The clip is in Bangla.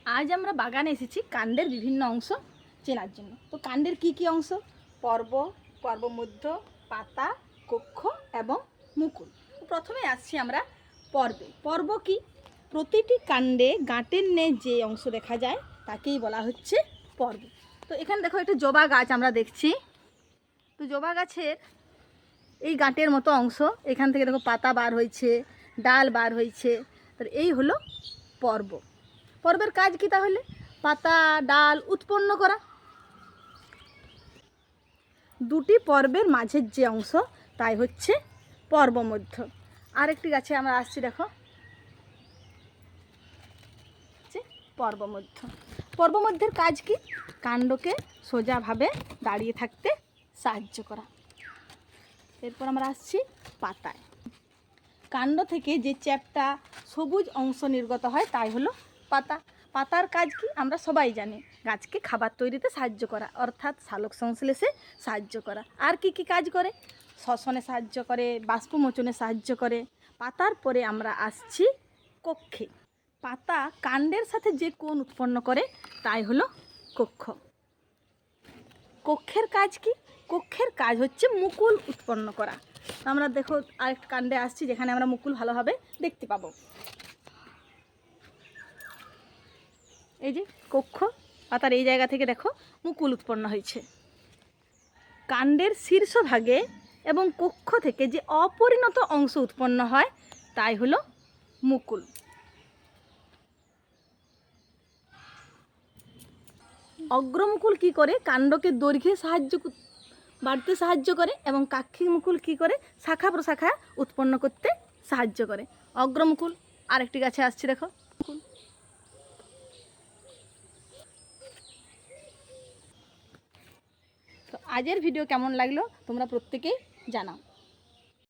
আজ আমরা বাগানে এসেছি কাণ্ডের বিভিন্ন অংশ চেনার জন্য। তো কাণ্ডের কি কি অংশ? পর্ব, পর্বমধ্য, পাতা, কক্ষ এবং মুকুল। প্রথমে আসছি আমরা পর্বে। পর্ব কি? প্রতিটি কাণ্ডে গাঁটের ন্যায় যে অংশ দেখা যায় তাকেই বলা হচ্ছে পর্ব। তো এখানে দেখো একটা জবা গাছ আমরা দেখছি। তো জবা গাছের এই গাঁটের মতো অংশ, এখান থেকে দেখো পাতা বার হয়েছে, ডাল বার হয়েছে। তো এই হলো পর্ব। পর্বের কাজ কি তাহলে? পাতা ডাল উৎপন্ন করা। দুটি পর্বের মাঝের যে অংশ তাই হচ্ছে পর্বমধ্য। আরেকটি গাছে আমরা আসছি, দেখো পর্বমধ্য। পর্বমধ্যের কাজ কি? কাণ্ডকে সোজাভাবে দাঁড়িয়ে থাকতে সাহায্য করা। এরপর আমরা আসছি পাতায়। কাণ্ড থেকে যে চ্যাপ্টা সবুজ অংশ নির্গত হয় তাই হলো পাতা। পাতার কাজ কি? আমরা সবাই জানি, গাছকে খাবার তৈরিতে সাহায্য করা, অর্থাৎ সালোক সংশ্লেষে সাহায্য করা। আর কি কি কাজ করে? শ্বসনে সাহায্য করে, বাষ্পমোচনে সাহায্য করে। পাতার পরে আমরা আসছি কক্ষে। পাতা কাণ্ডের সাথে যে কোণ উৎপন্ন করে তাই হলো কক্ষ। কক্ষের কাজ কি? কক্ষের কাজ হচ্ছে মুকুল উৎপন্ন করা। আমরা দেখো আরেকটা কাণ্ডে আসছি যেখানে আমরা মুকুল ভালোভাবে দেখতে পাবো। এই যে কক্ষ, পাতার এই জায়গা থেকে দেখো মুকুল উৎপন্ন হয়েছে। কাণ্ডের শীর্ষভাগে এবং কক্ষ থেকে যে অপরিণত অংশ উৎপন্ন হয় তাই হলো মুকুল। অগ্রমুকুল কি করে? কাণ্ডকে দৈর্ঘ্যে বাড়তে সাহায্য করে, এবং কাক্ষিক মুকুল কি করে? শাখা প্রশাখা উৎপন্ন করতে সাহায্য করে। অগ্রমুকুল আরেকটি গাছে আসছে, দেখো। তো আজের ভিডিও কেমন লাগলো তোমরা প্রত্যেকেই জানাও।